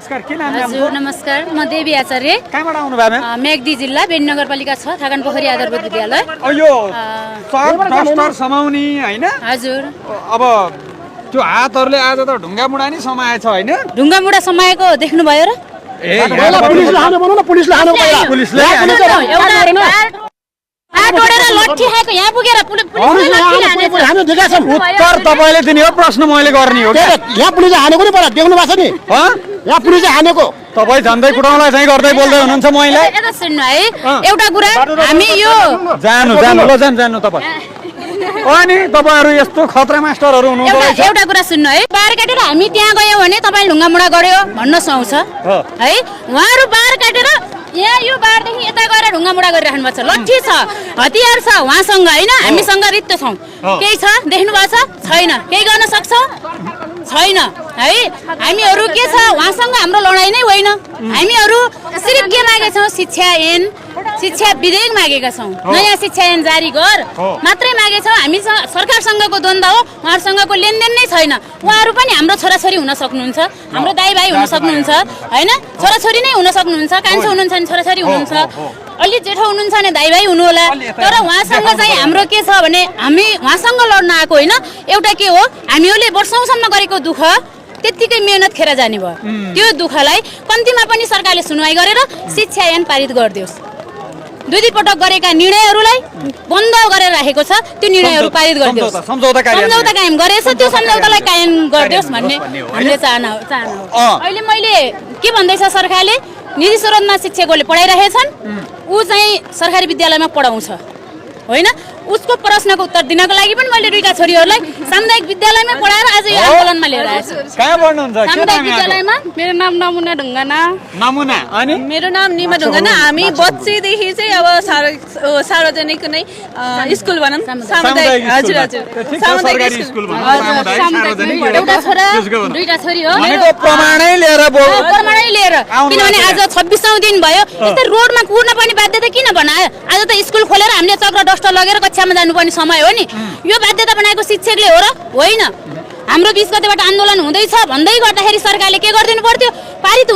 नमस्कार, के नाम हजुर नमस्कार, म देवी आचार्य। कहाँबाट आउनु भयो म्याम? मेगदी जिल्ला बेनी नगरपालिका 6 थागन पोखरी आधारभूत विद्यालय। यो सब डस्टर समाउने हैन? हजुर। अब त्यो हातहरुले आज त ढुङ्गा मुढा नि समाएछ हैन? ढुङ्गा मुढा समाएको देख्नुभयो र? पुलिसले हाने भनौँ न, पुलिसले हाने पहिला। पुलिसले आटोडेर लट्ठी खाएको यहाँ पुगेर पुलिसले लट्ठी हानेछ। हामी देखेका छौँ। उत्तर तपाईले दिने हो, प्रश्न मैले गर्ने हो। यहाँ पुलिसले हानेको नि पहिला देख्नु भएको छ नि? यहाँ पुलिसले हानेको। तपाई झन्डै कुटाउनलाई चाहिँ गर्दै बोल्दै हुनुहुन्छ महिला। यता सुन्नु है, एउटा कुरा हामी यो जानु जानु तपाई। अनि तपाईहरु यस्तो खतरा मास्टरहरु हुनुहुन्छ रहेछ। एउटा कुरा सुन्नु है, बार काटेर हामी त्यहाँ गयौँ भने तपाईले ढुङ्गा मुढा गर्यो भन्न सुहाउँछ है। उहाँहरु बार काटेर यहाँ यो बारदेखि यता गएर ढुङ्गा मुढा गरिराख्नु भएको छ। लट्ठी छ, हतियार छ उहाँसँग हैन, हामीसँग रित्तो छौं। केही छ देख्नु भएको छ? छैन। केही गर्न सक्छ? छैन है। हामीहरु के छ, उहाँसँग हाम्रो लडाई नै होइन। हामीहरु सिर्फ के मागेछौं? शिक्षा ऐन, शिक्षा विधेयक मागेका छौं। नयाँ शिक्षा ऐन जारी गर मात्रै मागेछौं। हामी सरकारसँगको द्वन्द्व हो, उहाँहरुसँगको लेनदेन नै छैन। उहाँहरु पनि हाम्रो छोराछोरी हुन सक्नुहुन्छ, हाम्रो दाइ-भाइ हुन सक्नुहुन्छ हैन? छोराछोरी नै हुन सक्नुहुन्छ, कान्छो हुनुहुन्छ नि छोराछोरी हुनुहुन्छ, अलि जेठो हुनुहुन्छ नि दाइ-भाइ हुनु होला। तर उहाँसँग चाहिँ हाम्रो के छ भने हामी उहाँसँग लड्न आएको होइन। एउटा के हो, हामीहरूले वर्षौंसम्म गरेको दुःख त्यतिकै मेहनत खेर जाने भयो। त्यो दुःखलाई कम्तीमा पनि सरकारले सुनवाई गरेर शिक्षा ऐन पारित गरिदियोस्। दुई पटक गरेका निर्णयहरूलाई बन्द गरेर राखेको छ, त्यो निर्णयहरू पारित गरिदियोस्। सम्झौता कायम गरेछ, त्यो सम्झौतालाई कायम गरिदियोस् भन्ने हामीले चाहना हो। अहिले मैले के भन्दैछ सरकारले, निजी स्रोतमा शिक्षकहरूले पढाइरहेछन्, ऊ चाहिँ सरकारी विद्यालयमा पढाउँछ होइन। उसको प्रश्नको उत्तर दिनको लागि पनि मैले दुईटा छोरीहरूलाई सामुदायिक विद्यालयमै पढाएर आज यो आन्दोलनमा लिएर आएको छु। कहाँ पढ्नुहुन्छ? सामुदायिक विद्यालयमा। मेरो नाम नमुना ढुङ्गाना। नमुना अनि मेरो नाम निमा ढुङ्गाना। हामी बच्चैदेखि चाहिँ अब सार्वजनिक नै स्कुल भनौँ, सामुदायिक। हजुर हजुर, सामुदायिक स्कुल एउटा छोरा दुईटा छोरी हो। प्रमाणै लिएर प्रमाणै लिएर, किनभने आज 26औं दिन भयो। यस्तै रोडमा कुर्न पनि बाध्यता किन बनायो? आज त स्कुल खोलेर हामीले चक्र डस्टर लगेर कक्षामा जानुपर्ने समय हो नि। यो बाध्यता बनाएको शिक्षकले हो र होइन? हाम्रो 20 गतेबाट आन्दोलन हुँदैछ भन्दै गर्दाखेरि सरकारले के गरिदिनु पर्थ्यो? पारित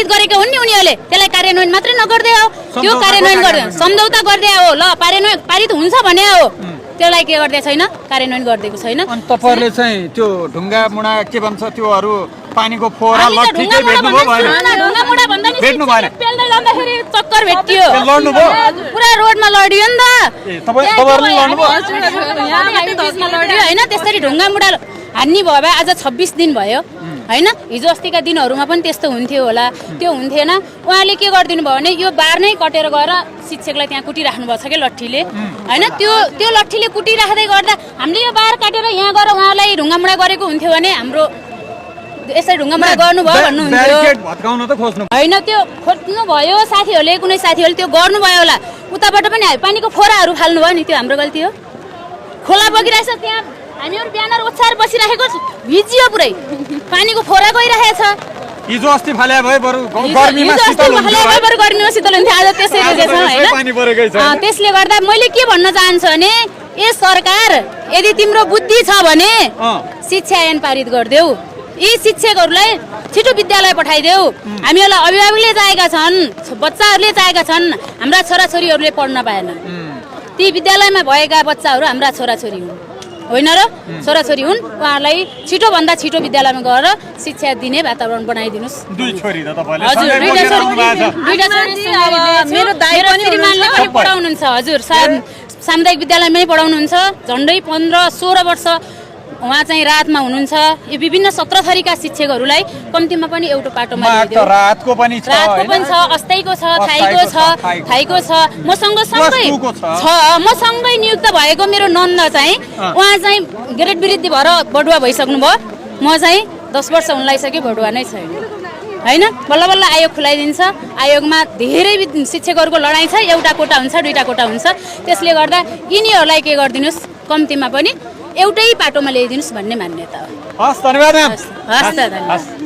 गरेका हुन् नि उनीहरूले, त्यसलाई कार्यान्वयन मात्रै नगर्दै हो। त्यो कार्यान्वयन गर्दै सम्झौता गर्दै हो, ल पारित हुन्छ भने हो, त्यसलाई के गर्दै छैन, कार्यान्वयन गरिदिएको छैन। अनि तपाईहरुले चाहिँ त्यो ढुङ्गा मुढा के भन्छ त्योहरु पानीको फोहरा लट्ठी चाहिँ भेट्नु भयो भएन? ढुङ्गा मुढा भन्दा नि भेट्नु भएन? पेल्दै जाँदाखेरि चक्कर भेट्यो, लड्नु भयो, पुरा रोडमा लड्यो नि त। तपाईहरुले लड्नु भयो हैन? त्यसरी ढुङ्गा मुढा हान्ने भयो भए आज 26 दिन भयो हैन? हिजो अस्तिका दिनहरुमा पनि त्यस्तो हुन्थ्यो होला, त्यो हुन्थेन। उहाँले के गरिदिनु भयो भने यो बार नै कटेर गएर शिक्षकलाई त्यहाँ कुटिराख्नु भएको छ के लट्ठीले हैन? त्यो लट्ठीले कुटिराख्दै गर्दा हामीले यो बार काटेर यहाँ गएर उहाँलाई ढुङ्गा मुढा गरेको हुन्थ्यो भने हाम्रो यसरी ढुङ्गा मुढा गर्नुभयो भन्नुहुन्थ्यो होइन? त्यो खोज्नु भयो साथीहरूले, कुनै साथीहरूले त्यो गर्नुभयो होला। उताबाट पनि पानीको फोराहरू फाल्नु भयो नि, त्यो हाम्रो गल्ती हो। खोला बगिरहेछ, त्यहाँ हामीहरू ब्यानर ओछ्याएर बसिरहेको भिजियो, पुरै पानीको फोरा गइरहेछ। हिजो अस्ति फाले भए बरु गर्मीमा शीतल हुन्थ्यो, आज त्यसरी होइन? त्यसले गर्दा मैले के भन्न चाहन्छु भने, ए सरकार यदि तिम्रो बुद्धि छ भने शिक्षा ऐन पारित गरिदेऊ, यी शिक्षकहरूलाई छिटो विद्यालय पठाइदेऊ। हामीहरूलाई अभिभावकले चाहेका छन्, बच्चाहरूले चाहेका छन्, हाम्रा छोराछोरीहरूले पढ्न पाएनन्। ती विद्यालयमा भएका बच्चाहरू हाम्रा छोराछोरी हुन् होइन र? छोराछोरी हुन्। उहाँहरूलाई छिटोभन्दा छिटो विद्यालयमा गएर शिक्षा दिने वातावरण बनाइदिनुहोस्। हजुर, दुईटा छोरी मेरो दाइ पनि पढाउनुहुन्छ। हजुर, सामुदायिक विद्यालयमै पढाउनुहुन्छ। झन्डै 15-16 वर्ष उहाँ चाहिँ रातमा हुनुहुन्छ। यो विभिन्न 17 थरीका शिक्षकहरूलाई कम्तीमा पनि एउटा पाटोमा ल्याइदियो। रातको पनि छ, अस्थायीको छ, थाइको छ। मसँगै नियुक्त भएको मेरो नन्द चाहिँ उहाँ चाहिँ ग्रेड वृद्धि भएर बढुवा भइसक्नु भयो। म चाहिँ 10 वर्ष हुनलागिसक्यो, बढुवा नै छैन हैन? बल्ल बल्ल आयोग खुलाइदिन्छ। आयोगमा धेरै शिक्षकहरूको लडाइँ छ। एउटा कोटा हुन्छ, दुईटा कोटा हुन्छ। त्यसले गर्दा यिनीहरूलाई के गरिदिनुहोस्, कम्तीमा पनि एउटै पाटोमा ल्याइदिनुहोस् भन्ने मान्यता हो। हस्, धन्यवाद। हस् त, धन्यवाद।